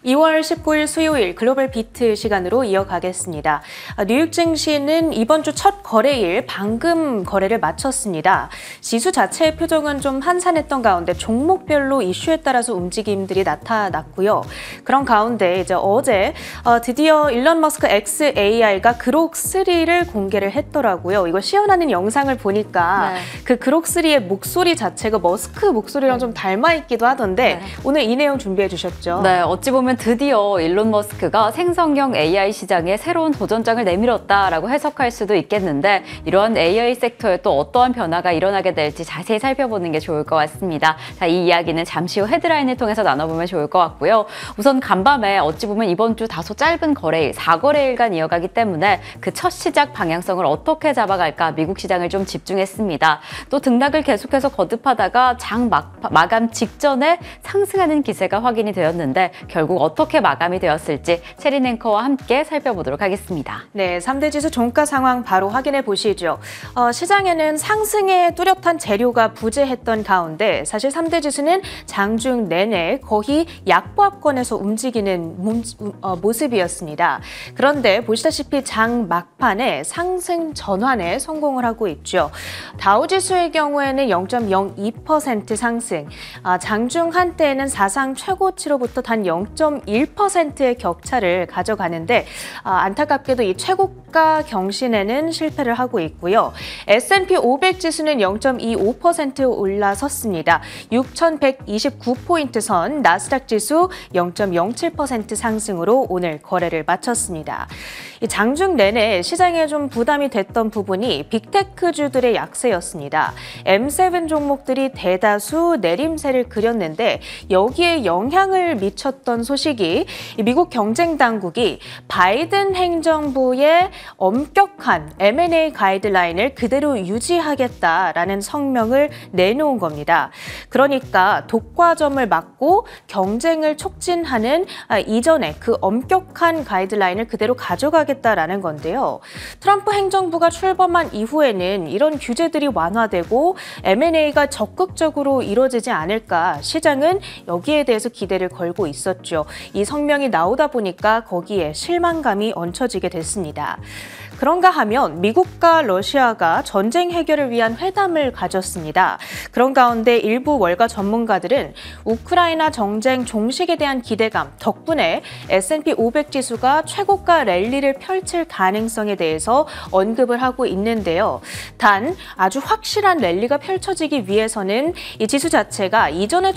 (2월 19일) 수요일 글로벌 비트 시간으로 이어가겠습니다. 뉴욕 증시는 이번 주 첫 거래일 방금 거래를 마쳤습니다. 지수 자체의 표정은 좀 한산했던 가운데 종목별로 이슈에 따라서 움직임들이 나타났고요. 그런 가운데 이제 어제 드디어 일론 머스크 XAI가 그록 3를 공개를 했더라고요. 이거 시연하는 영상을 보니까 그 그록 3의 목소리 자체가 머스크 목소리랑 좀 닮아 있기도 하던데 오늘 이 내용 준비해 주셨죠? 네, 어찌 보면 드디어 일론 머스크가 생성형 AI 시장에 새로운 도전장을 내밀었다라고 해석할 수도 있겠는데 이러한 AI 섹터에 또 어떠한 변화가 일어나게 될지 자세히 살펴보는 게 좋을 것 같습니다. 자, 이 이야기는 잠시 후 헤드라인을 통해서 나눠보면 좋을 것 같고요. 우선 간밤에 어찌 보면 이번 주 다소 짧은 거래일, 4거래일간 이어가기 때문에 그 첫 시작 방향성을 어떻게 잡아갈까 미국 시장을 좀 집중했습니다. 또 등락을 계속해서 거듭하다가 장 마감 직전에 상승하는 기세가 확인이 되었는데 결국 어떻게 마감이 되었을지 체린 앵커와 함께 살펴보도록 하겠습니다. 네, 3대 지수 종가 상황 바로 확인해 보시죠. 시장에는 상승에 뚜렷한 재료가 부재했던 가운데 사실 3대 지수는 장중 내내 거의 약보합권에서 움직이는 모습이었습니다. 그런데 보시다시피 장 막판에 상승 전환에 성공을 하고 있죠. 다우지수의 경우에는 0.02% 상승, 장중 한때에는 사상 최고치로부터 단 0.1%의 격차를 가져가는데 안타깝게도 이 최고가 경신에는 실패를 하고 있고요. S&P 500 지수는 0.25% 올라섰습니다. 6,129포인트 선, 나스닥 지수 0.07% 상승으로 오늘 거래를 마쳤습니다. 이 장중 내내 시장에 좀 부담이 됐던 부분이 빅테크주들의 약세였습니다. M7 종목들이 대다수 내림세를 그렸는데 여기에 영향을 미쳤던 소식이 미국 경쟁당국이 바이든 행정부의 엄격한 M&A 가이드라인을 그대로 유지하겠다라는 성명을 내놓은 겁니다. 그러니까 독과점을 막고 경쟁을 촉진하는 이전에 그 엄격한 가이드라인을 그대로 가져가겠다라는 건데요. 트럼프 행정부가 출범한 이후에는 이런 규제들이 완화되고 M&A가 적극적으로 이루어지지 않을까 시장은 여기에 대해서 기대를 걸고 있었죠. 이 성명이 나오다 보니까 거기에 실망감이 얹혀지게 됐습니다. 그런가 하면 미국과 러시아가 전쟁 해결을 위한 회담을 가졌습니다. 그런 가운데 일부 월가 전문가들은 우크라이나 정쟁 종식에 대한 기대감 덕분에 S&P 500 지수가 최고가 랠리를 펼칠 가능성에 대해서 언급을 하고 있는데요. 단 아주 확실한 랠리가 펼쳐지기 위해서는 이 지수 자체가 이전의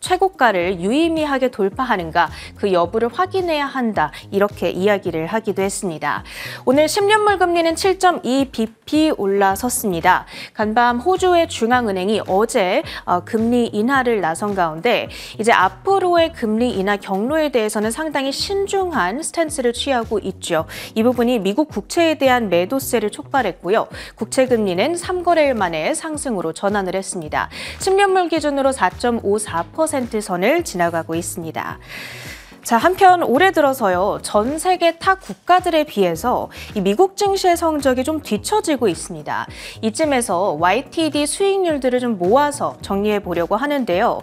최고가를 유의미하게 돌파하는가 그 여부를 확인해야 한다 이렇게 이야기를 하기도 했습니다. 오늘 10년물 금리는 7.2bp 올라섰습니다. 간밤 호주의 중앙은행이 어제 금리 인하를 나선 가운데 이제 앞으로의 금리 인하 경로에 대해서는 상당히 신중한 스탠스를 취하고 있죠. 이 부분이 미국 국채에 대한 매도세를 촉발했고요. 국채 금리는 3거래일 만에 상승으로 전환을 했습니다. 10년물 기준으로 4.54% 선을 지나가고 있습니다. 자, 한편 올해 들어서요. 전 세계 타 국가들에 비해서 이 미국 증시의 성적이 좀 뒤처지고 있습니다. 이쯤에서 YTD 수익률들을 좀 모아서 정리해 보려고 하는데요.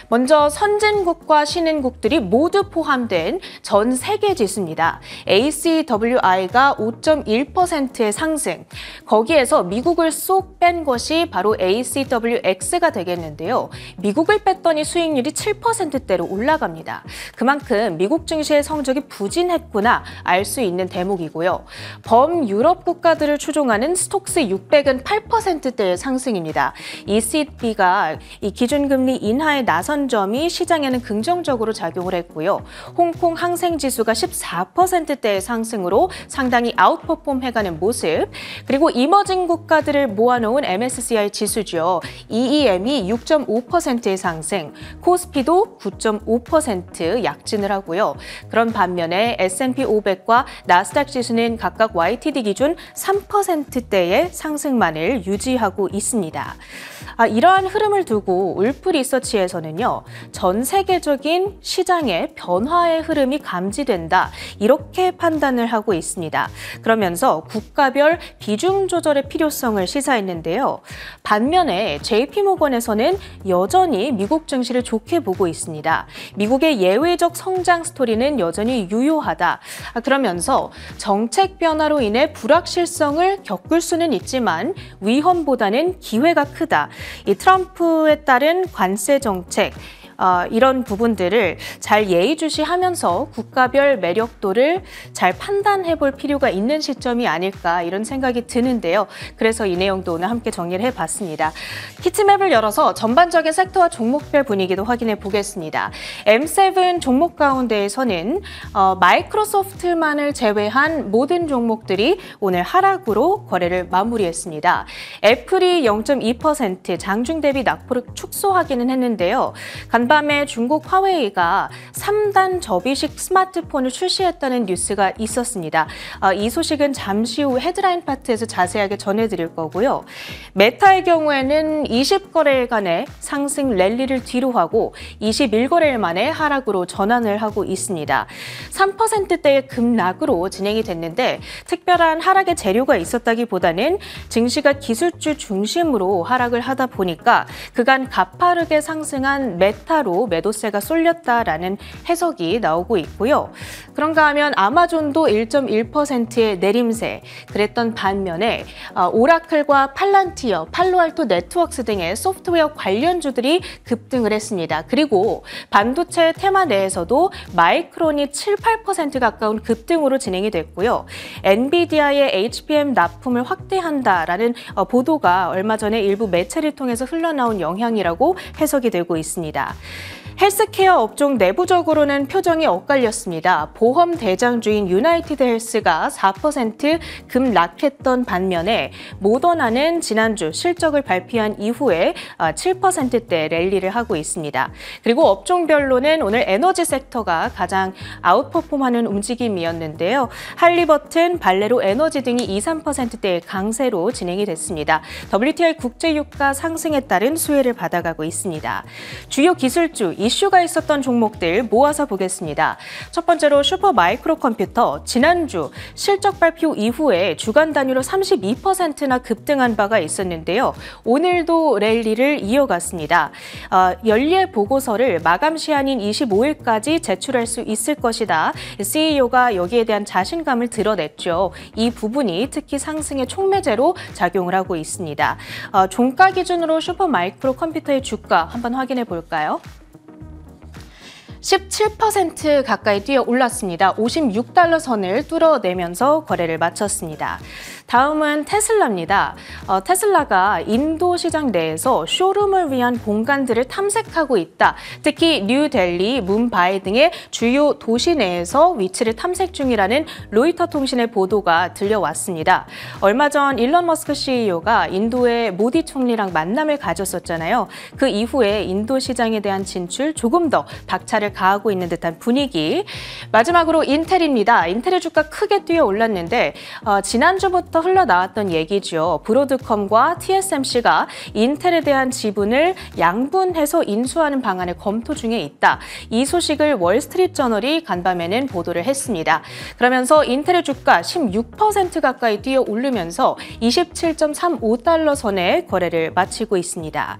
먼저 선진국과 신흥국들이 모두 포함된 전 세계 지수입니다. ACWI가 5.1%의 상승. 거기에서 미국을 쏙 뺀 것이 바로 ACWX가 되겠는데요. 미국을 뺐더니 수익률이 7%대로 올라갑니다. 그만큼 미국 증시의 성적이 부진했구나 알 수 있는 대목이고요. 범유럽 국가들을 추종하는 스톡스 600은 8%대의 상승입니다. ECB가 이 기준금리 인하에 나선 점이 시장에는 긍정적으로 작용을 했고요. 홍콩 항생지수가 14%대의 상승으로 상당히 아웃퍼폼 해가는 모습. 그리고 이머징 국가들을 모아놓은 MSCI 지수죠. EEM이 6.5%의 상승, 코스피도 9.5% 약진을 하고요. 그런 반면에 S&P 500과 나스닥 지수는 각각 YTD 기준 3%대의 상승만을 유지하고 있습니다. 이러한 흐름을 두고 울프 리서치에서는요. 보면요. 전 세계적인 시장의 변화의 흐름이 감지된다. 이렇게 판단을 하고 있습니다. 그러면서 국가별 비중 조절의 필요성을 시사했는데요. 반면에 JP모건에서는 여전히 미국 증시를 좋게 보고 있습니다. 미국의 예외적 성장 스토리는 여전히 유효하다. 그러면서 정책 변화로 인해 불확실성을 겪을 수는 있지만 위험보다는 기회가 크다. 이 트럼프에 따른 관세 정책, 이런 부분들을 잘 예의주시하면서 국가별 매력도를 잘 판단해 볼 필요가 있는 시점이 아닐까 이런 생각이 드는데요. 그래서 이 내용도 오늘 함께 정리를 해봤습니다. 히트맵을 열어서 전반적인 섹터와 종목별 분위기도 확인해 보겠습니다. M7 종목 가운데에서는 마이크로소프트만을 제외한 모든 종목들이 오늘 하락으로 거래를 마무리했습니다. 애플이 0.2% 장중 대비 낙폭을 축소하기는 했는데요. 간밤에 중국 화웨이가 3단 접이식 스마트폰을 출시했다는 뉴스가 있었습니다. 이 소식은 잠시 후 헤드라인 파트에서 자세하게 전해드릴 거고요. 메타의 경우에는 20거래일간의 상승 랠리를 뒤로하고 21거래일 만에 하락으로 전환을 하고 있습니다. 3%대의 급락으로 진행이 됐는데 특별한 하락의 재료가 있었다기보다는 증시가 기술주 중심으로 하락을 하다 보니까 그간 가파르게 상승한 메타로 매도세가 쏠렸다라는 해석이 나오고 있고요. 그런가 하면 아마존도 1.1%의 내림세, 그랬던 반면에 오라클과 팔란티어, 팔로알토 네트워크스 등의 소프트웨어 관련주들이 급등을 했습니다. 그리고 반도체 테마 내에서도 마이크론이 7, 8% 가까운 급등으로 진행이 됐고요. 엔비디아의 HBM 납품을 확대한다라는 보도가 얼마 전에 일부 매체를 통해서 흘러나온 영향이라고 해석이 되고 있습니다. 헬스케어 업종 내부적으로는 표정이 엇갈렸습니다. 보험 대장주인 유나이티드 헬스가 4% 급락했던 반면에 모더나는 지난주 실적을 발표한 이후에 7%대 랠리를 하고 있습니다. 그리고 업종별로는 오늘 에너지 섹터가 가장 아웃퍼폼하는 움직임이었는데요. 할리버튼, 발레로 에너지 등이 2, 3%대의 강세로 진행이 됐습니다. WTI 국제유가 상승에 따른 수혜를 받아가고 있습니다. 주요 기술주, 이슈가 있었던 종목들 모아서 보겠습니다. 첫 번째로 슈퍼마이크로컴퓨터, 지난주 실적 발표 이후에 주간 단위로 32%나 급등한 바가 있었는데요. 오늘도 랠리를 이어갔습니다. 연례 보고서를 마감 시한인 25일까지 제출할 수 있을 것이다. CEO가 여기에 대한 자신감을 드러냈죠. 이 부분이 특히 상승의 촉매제로 작용을 하고 있습니다. 종가 기준으로 슈퍼마이크로컴퓨터의 주가 한번 확인해 볼까요? 17% 가까이 뛰어 올랐습니다. 56달러 선을 뚫어내면서 거래를 마쳤습니다. 다음은 테슬라입니다. 테슬라가 인도 시장 내에서 쇼룸을 위한 공간들을 탐색하고 있다. 특히 뉴델리, 뭄바이 등의 주요 도시 내에서 위치를 탐색 중이라는 로이터 통신의 보도가 들려왔습니다. 얼마 전 일론 머스크 CEO가 인도의 모디 총리랑 만남을 가졌었잖아요. 그 이후에 인도 시장에 대한 진출 조금 더 박차를 가하고 있는 듯한 분위기. 마지막으로 인텔입니다. 인텔의 주가 크게 뛰어 올랐는데 지난주부터 흘러나왔던 얘기죠. 브로드컴과 TSMC가 인텔에 대한 지분을 양분해서 인수하는 방안을 검토 중에 있다. 이 소식을 월스트리트저널이 간밤에는 보도를 했습니다. 그러면서 인텔의 주가 16% 가까이 뛰어 오르면서 27.35달러 선에 거래를 마치고 있습니다.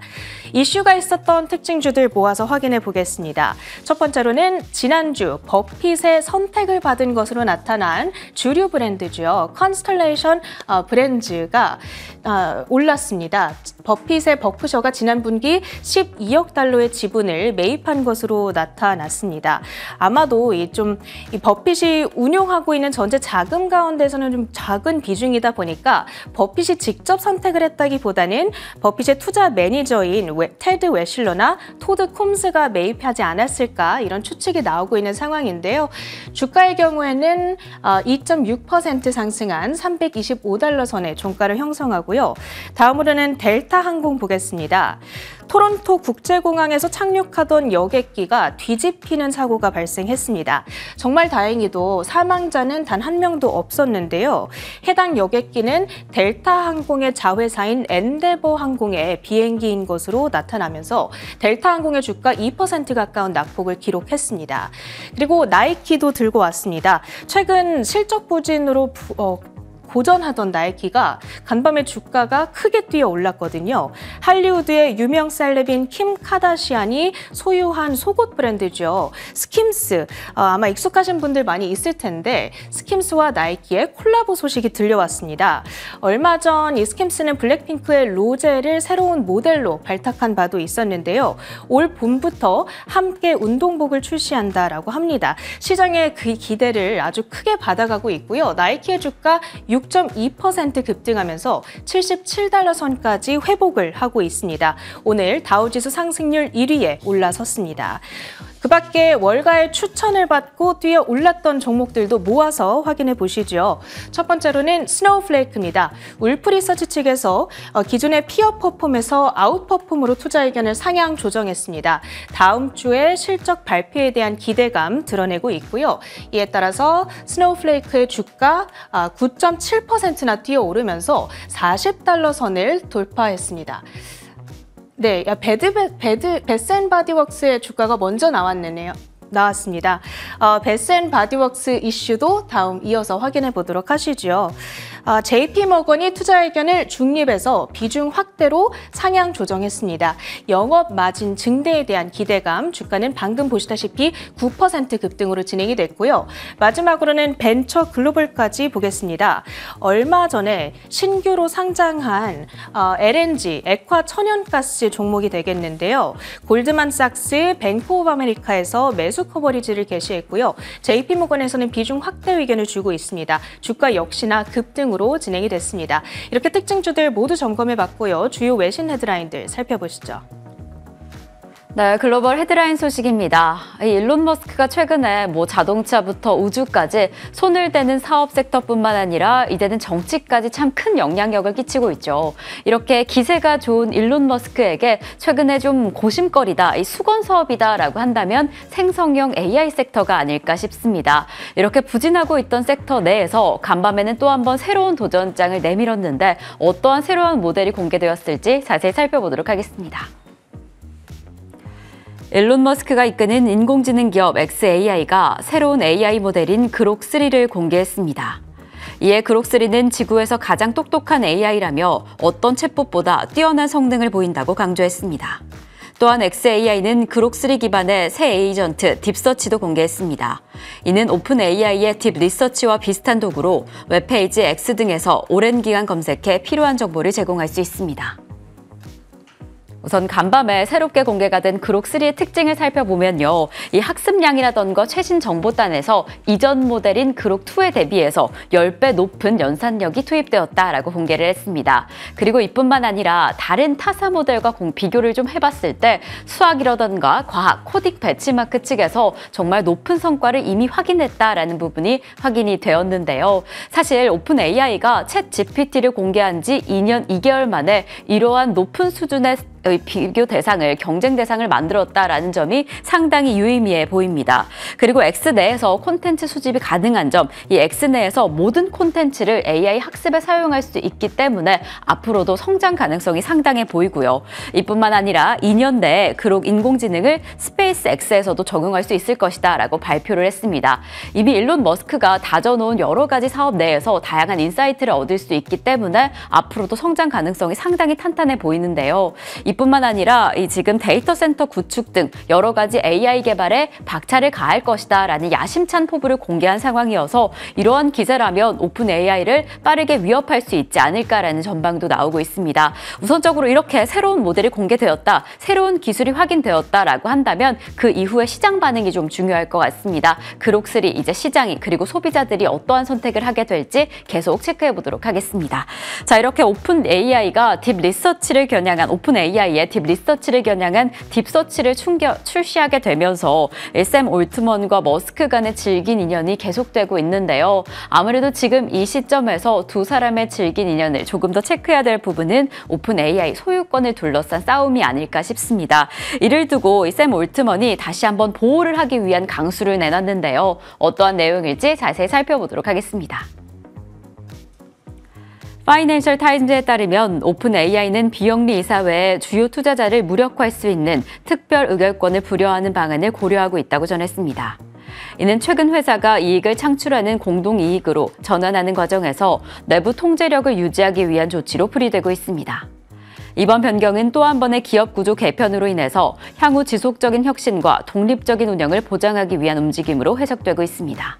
이슈가 있었던 특징주들 모아서 확인해 보겠습니다. 첫 번째로는 지난주 버핏의 선택을 받은 것으로 나타난 주류 브랜드죠. 컨스텔레이션 브랜드가 올랐습니다. 버핏의 버크셔가 지난 분기 12억 달러의 지분을 매입한 것으로 나타났습니다. 아마도 이 버핏이 운용하고 있는 전체 자금 가운데서는 좀 작은 비중이다 보니까 버핏이 직접 선택을 했다기보다는 버핏의 투자 매니저인 테드 웨실러나 토드 콤스가 매입하지 않았을까 이런 추측이 나오고 있는 상황인데요. 주가의 경우에는 2.6% 상승한 325달러 선의 종가를 형성하고요. 다음으로는 델타 항공 보겠습니다. 토론토 국제공항에서 착륙하던 여객기가 뒤집히는 사고가 발생했습니다. 정말 다행히도 사망자는 단 한 명도 없었는데요. 해당 여객기는 델타 항공의 자회사인 엔데버 항공의 비행기인 것으로 나타나면서 델타 항공의 주가 2% 가까운 낙폭을 기록했습니다. 그리고 나이키도 들고 왔습니다. 최근 실적 부진으로 고전하던 나이키가 간밤에 주가가 크게 뛰어 올랐거든요. 할리우드의 유명 셀럽인 킴 카다시안이 소유한 속옷 브랜드죠. 스킴스, 아마 익숙하신 분들 많이 있을 텐데 스킴스와 나이키의 콜라보 소식이 들려왔습니다. 얼마 전 이 스킴스는 블랙핑크의 로제를 새로운 모델로 발탁한 바도 있었는데요. 올 봄부터 함께 운동복을 출시한다라고 합니다. 시장의 그 기대를 아주 크게 받아가고 있고요. 나이키의 주가 6.2% 급등하면서 $77 선까지 회복을 하고 있습니다. 오늘 다우지수 상승률 1위에 올라섰습니다. 그 밖에 월가의 추천을 받고 뛰어 올랐던 종목들도 모아서 확인해 보시죠. 첫 번째로는 스노우플레이크입니다. 울프 리서치 측에서 기존의 피어퍼폼에서 아웃퍼폼으로 투자 의견을 상향 조정했습니다. 다음 주에 실적 발표에 대한 기대감 드러내고 있고요. 이에 따라서 스노우플레이크의 주가 9.7%나 뛰어오르면서 $40 선을 돌파했습니다. 네, 베스앤바디웍스의 주가가 먼저 나왔습니다. 베스앤바디웍스 이슈도 다음 이어서 확인해 보도록 하시죠. JP모건이 투자 의견을 중립에서 비중 확대로 상향 조정했습니다. 영업 마진 증대에 대한 기대감, 주가는 방금 보시다시피 9% 급등으로 진행이 됐고요. 마지막으로는 벤처 글로벌까지 보겠습니다. 얼마 전에 신규로 상장한 LNG, 액화 천연가스 종목이 되겠는데요. 골드만삭스, 뱅크 오브 아메리카에서 매수 커버리지를 게시했고요. JP모건에서는 비중 확대 의견을 주고 있습니다. 주가 역시나 급등으로 진행이 됐습니다. 이렇게 특징주들 모두 점검해봤고요. 주요 외신 헤드라인들 살펴보시죠. 네, 글로벌 헤드라인 소식입니다. 일론 머스크가 최근에 자동차부터 우주까지 손을 대는 사업 섹터뿐만 아니라 이제는 정치까지 참 큰 영향력을 끼치고 있죠. 이렇게 기세가 좋은 일론 머스크에게 최근에 좀 고심거리다, 수건 사업이다라고 한다면 생성형 AI 섹터가 아닐까 싶습니다. 이렇게 부진하고 있던 섹터 내에서 간밤에는 또 한 번 새로운 도전장을 내밀었는데 어떠한 새로운 모델이 공개되었을지 자세히 살펴보도록 하겠습니다. 일론 머스크가 이끄는 인공지능 기업 xAI가 새로운 AI 모델인 그록3를 공개했습니다. 이에 그록3는 지구에서 가장 똑똑한 AI라며 어떤 챗봇보다 뛰어난 성능을 보인다고 강조했습니다. 또한 xAI는 그록3 기반의 새 에이전트 딥서치도 공개했습니다. 이는 오픈 AI의 딥 리서치와 비슷한 도구로 웹페이지 X 등에서 오랜 기간 검색해 필요한 정보를 제공할 수 있습니다. 우선 간밤에 새롭게 공개가 된 그록3의 특징을 살펴보면요. 이 학습량이라던가 최신 정보단에서 이전 모델인 그록2에 대비해서 10배 높은 연산력이 투입되었다라고 공개를 했습니다. 그리고 이뿐만 아니라 다른 타사 모델과 비교를 좀 해봤을 때 수학이라던가 과학, 코딩 배치마크 측에서 정말 높은 성과를 이미 확인했다라는 부분이 확인이 되었는데요. 사실 오픈 AI가 챗 GPT를 공개한 지 2년 2개월 만에 이러한 높은 수준의 비교 대상을, 경쟁 대상을 만들었다라는 점이 상당히 유의미해 보입니다. 그리고 X 내에서 콘텐츠 수집이 가능한 점, 이 X 내에서 모든 콘텐츠를 AI 학습에 사용할 수 있기 때문에 앞으로도 성장 가능성이 상당해 보이고요. 이뿐만 아니라 2년 내에 그록 인공지능을 스페이스 X에서도 적용할 수 있을 것이다 라고 발표를 했습니다. 이미 일론 머스크가 다져놓은 여러 가지 사업 내에서 다양한 인사이트를 얻을 수 있기 때문에 앞으로도 성장 가능성이 상당히 탄탄해 보이는데요. 이뿐만 아니라 지금 데이터 센터 구축 등 여러 가지 AI 개발에 박차를 가할 것이다 라는 야심찬 포부를 공개한 상황이어서 이러한 기세라면 오픈 AI를 빠르게 위협할 수 있지 않을까라는 전망도 나오고 있습니다. 우선적으로 이렇게 새로운 모델이 공개되었다, 새로운 기술이 확인되었다라고 한다면 그 이후의 시장 반응이 좀 중요할 것 같습니다. 그록3 이제 시장이 그리고 소비자들이 어떠한 선택을 하게 될지 계속 체크해 보도록 하겠습니다. 자, 이렇게 오픈 AI가 딥 리서치를 겨냥한 오픈 AI AI의 딥 리서치를 겨냥한 딥서치를 출시하게 되면서 샘 올트먼과 머스크 간의 질긴 인연이 계속되고 있는데요. 아무래도 지금 이 시점에서 두 사람의 질긴 인연을 조금 더 체크해야 될 부분은 오픈 AI 소유권을 둘러싼 싸움이 아닐까 싶습니다. 이를 두고 샘 올트먼이 다시 한번 보호를 하기 위한 강수를 내놨는데요. 어떠한 내용일지 자세히 살펴보도록 하겠습니다. 파이낸셜 타임즈에 따르면 오픈 AI는 비영리 이사 외에 주요 투자자를 무력화할 수 있는 특별 의결권을 부여하는 방안을 고려하고 있다고 전했습니다. 이는 최근 회사가 이익을 창출하는 공동이익으로 전환하는 과정에서 내부 통제력을 유지하기 위한 조치로 풀이되고 있습니다. 이번 변경은 또 한 번의 기업 구조 개편으로 인해서 향후 지속적인 혁신과 독립적인 운영을 보장하기 위한 움직임으로 해석되고 있습니다.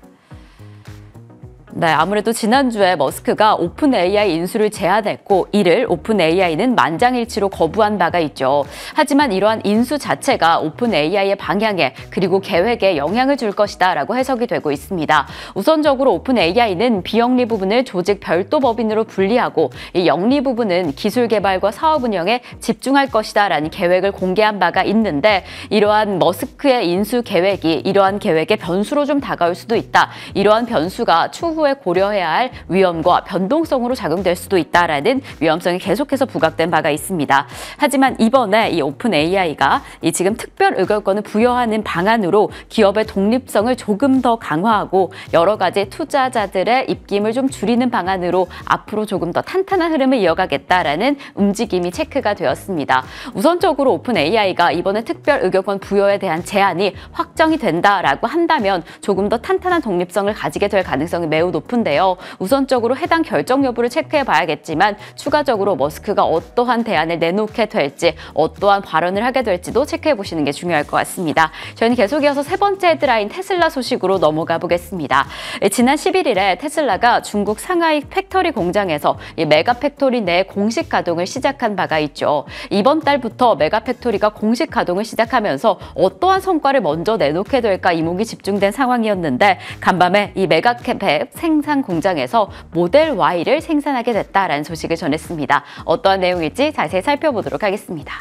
네, 아무래도 지난주에 머스크가 오픈 AI 인수를 제안했고 이를 오픈 AI는 만장일치로 거부한 바가 있죠. 하지만 이러한 인수 자체가 오픈 AI의 방향에 그리고 계획에 영향을 줄 것이다 라고 해석이 되고 있습니다. 우선적으로 오픈 AI는 비영리 부분을 조직 별도 법인으로 분리하고 이 영리 부분은 기술 개발과 사업 운영에 집중할 것이다 라는 계획을 공개한 바가 있는데 이러한 머스크의 인수 계획이 이러한 계획의 변수로 좀 다가올 수도 있다. 이러한 변수가 추후에 고려해야 할 위험과 변동성으로 작용될 수도 있다라는 위험성이 계속해서 부각된 바가 있습니다. 하지만 이번에 이 오픈 AI가 이 지금 특별 의결권을 부여하는 방안으로 기업의 독립성을 조금 더 강화하고 여러 가지 투자자들의 입김을 좀 줄이는 방안으로 앞으로 조금 더 탄탄한 흐름을 이어가겠다라는 움직임이 체크가 되었습니다. 우선적으로 오픈 AI가 이번에 특별 의결권 부여에 대한 제안이 확정이 된다라고 한다면 조금 더 탄탄한 독립성을 가지게 될 가능성이 매우 높은데요. 우선적으로 해당 결정 여부를 체크해 봐야겠지만 추가적으로 머스크가 어떠한 대안을 내놓게 될지 어떠한 발언을 하게 될지도 체크해 보시는 게 중요할 것 같습니다. 저희는 계속 이어서 세 번째 헤드라인 테슬라 소식으로 넘어가 보겠습니다. 지난 11일에 테슬라가 중국 상하이 팩토리 공장에서 이 메가 팩토리 내 공식 가동을 시작한 바가 있죠. 이번 달부터 메가 팩토리가 공식 가동을 시작하면서 어떠한 성과를 먼저 내놓게 될까 이목이 집중된 상황이었는데 간밤에 이 메가캡 생산 공장에서 모델 Y를 생산하게 됐다라는 소식을 전했습니다. 어떠한 내용일지 자세히 살펴보도록 하겠습니다.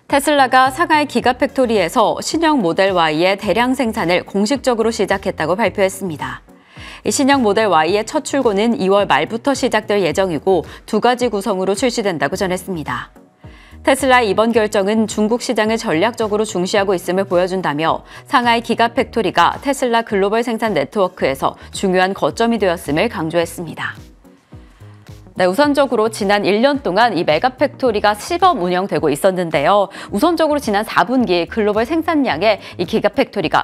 테슬라가 상하이 기가팩토리에서 신형 모델 Y의 대량 생산을 공식적으로 시작했다고 발표했습니다. 이 신형 모델 Y의 첫 출고는 2월 말부터 시작될 예정이고 두 가지 구성으로 출시된다고 전했습니다. 테슬라의 이번 결정은 중국 시장을 전략적으로 중시하고 있음을 보여준다며 상하이 기가팩토리가 테슬라 글로벌 생산 네트워크에서 중요한 거점이 되었음을 강조했습니다. 네, 우선적으로 지난 1년 동안 이 메가팩토리가 시범 운영되고 있었는데요. 우선적으로 지난 4분기 글로벌 생산량에 이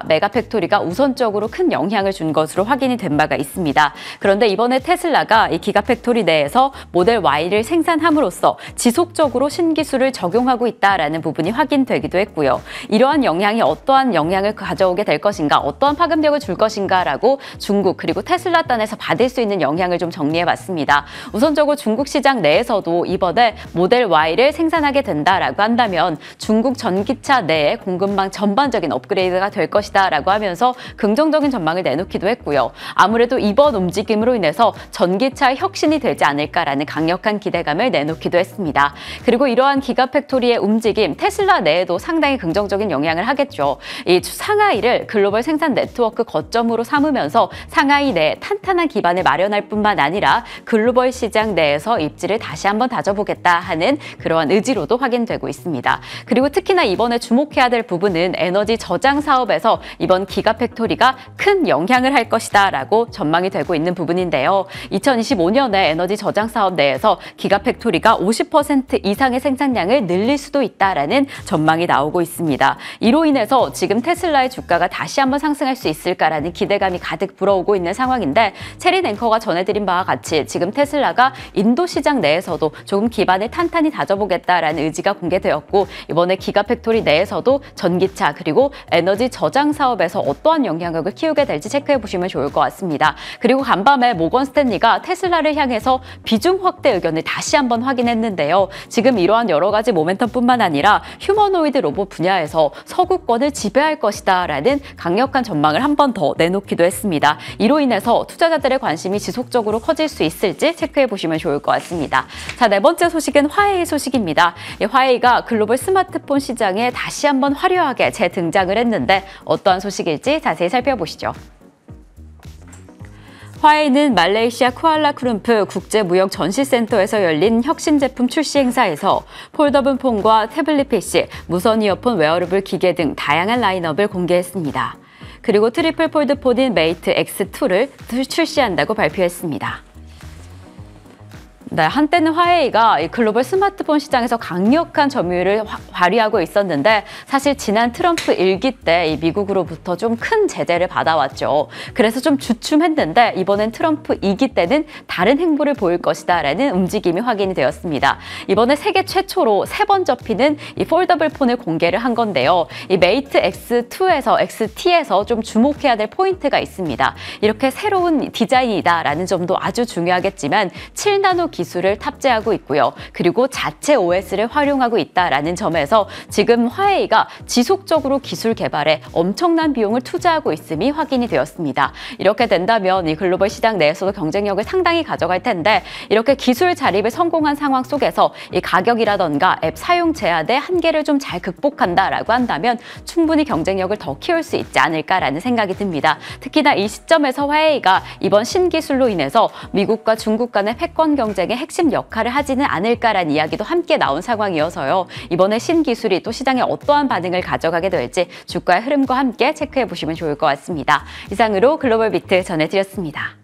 메가팩토리가 우선적으로 큰 영향을 준 것으로 확인이 된 바가 있습니다. 그런데 이번에 테슬라가 이 기가팩토리 내에서 모델 Y를 생산함으로써 지속적으로 신기술을 적용하고 있다라는 부분이 확인되기도 했고요. 이러한 영향이 어떠한 영향을 가져오게 될 것인가, 어떠한 파급력을 줄 것인가라고 중국 그리고 테슬라 단에서 받을 수 있는 영향을 좀 정리해봤습니다. 우선적으로 중국 시장 내에서도 이번에 모델 Y를 생산하게 된다라고 한다면 중국 전기차 내에 공급망 전반적인 업그레이드가 될 것이다라고 하면서 긍정적인 전망을 내놓기도 했고요. 아무래도 이번 움직임으로 인해서 전기차 혁신이 되지 않을까라는 강력한 기대감을 내놓기도 했습니다. 그리고 이러한 기가팩토리의 움직임, 테슬라 내에도 상당히 긍정적인 영향을 하겠죠. 이 상하이를 글로벌 생산 네트워크 거점으로 삼으면서 상하이 내에 탄탄한 기반을 마련할 뿐만 아니라 글로벌 시장 내에서 입지를 다시 한번 다져보겠다 하는 그러한 의지로도 확인되고 있습니다. 그리고 특히나 이번에 주목해야 될 부분은 에너지 저장 사업에서 이번 기가팩토리가 큰 영향을 할 것이다 라고 전망이 되고 있는 부분인데요. 2025년에 에너지 저장 사업 내에서 기가팩토리가 50% 이상의 생산량을 늘릴 수도 있다라는 전망이 나오고 있습니다. 이로 인해서 지금 테슬라의 주가가 다시 한번 상승할 수 있을까라는 기대감이 가득 불어오고 있는 상황인데 체린 앵커가 전해드린 바와 같이 지금 테슬라가 인도 시장 내에서도 조금 기반을 탄탄히 다져보겠다라는 의지가 공개되었고 이번에 기가팩토리 내에서도 전기차 그리고 에너지 저장 사업에서 어떠한 영향력을 키우게 될지 체크해 보시면 좋을 것 같습니다. 그리고 간밤에 모건 스탠리가 테슬라를 향해서 비중 확대 의견을 다시 한번 확인했는데요. 지금 이러한 여러 가지 모멘텀뿐만 아니라 휴머노이드 로봇 분야에서 서구권을 지배할 것이다 라는 강력한 전망을 한 번 더 내놓기도 했습니다. 이로 인해서 투자자들의 관심이 지속적으로 커질 수 있을지 체크해 보시면 보시면 좋을 것 같습니다. 자, 네 번째 소식은 화웨이 소식입니다. 이 화웨이가 글로벌 스마트폰 시장에 다시 한번 화려하게 재등장을 했는데 어떠한 소식일지 자세히 살펴보시죠. 화웨이는 말레이시아 쿠알라룸푸르 국제무역전시센터에서 열린 혁신 제품 출시 행사에서 폴더블 폰과 태블릿 PC, 무선 이어폰, 웨어러블 기계 등 다양한 라인업을 공개했습니다. 그리고 트리플 폴드 폰인 메이트 X2를 출시한다고 발표했습니다. 네, 한때는 화웨이가 이 글로벌 스마트폰 시장에서 강력한 점유율을 발휘하고 있었는데 사실 지난 트럼프 1기 때 이 미국으로부터 좀 큰 제재를 받아왔죠. 그래서 좀 주춤했는데 이번엔 트럼프 2기 때는 다른 행보를 보일 것이다라는 움직임이 확인이 되었습니다. 이번에 세계 최초로 3번 접히는 이 폴더블 폰을 공개를 한 건데요. 이 메이트 X2에서 XT에서 좀 주목해야 될 포인트가 있습니다. 이렇게 새로운 디자인이다라는 점도 아주 중요하겠지만 7나노 기술을 탑재하고 있고요. 그리고 자체 OS를 활용하고 있다라는 점에서 지금 화웨이가 지속적으로 기술 개발에 엄청난 비용을 투자하고 있음이 확인이 되었습니다. 이렇게 된다면 이 글로벌 시장 내에서도 경쟁력을 상당히 가져갈 텐데 이렇게 기술 자립에 성공한 상황 속에서 이 가격이라던가 앱 사용 제한의 한계를 좀 잘 극복한다라고 한다면 충분히 경쟁력을 더 키울 수 있지 않을까라는 생각이 듭니다. 특히나 이 시점에서 화웨이가 이번 신기술로 인해서 미국과 중국 간의 패권 경쟁에 핵심 역할을 하지는 않을까라는 이야기도 함께 나온 상황이어서요. 이번에 신기술이 또 시장에 어떠한 반응을 가져가게 될지 주가의 흐름과 함께 체크해 보시면 좋을 것 같습니다. 이상으로 글로벌 비트 전해드렸습니다.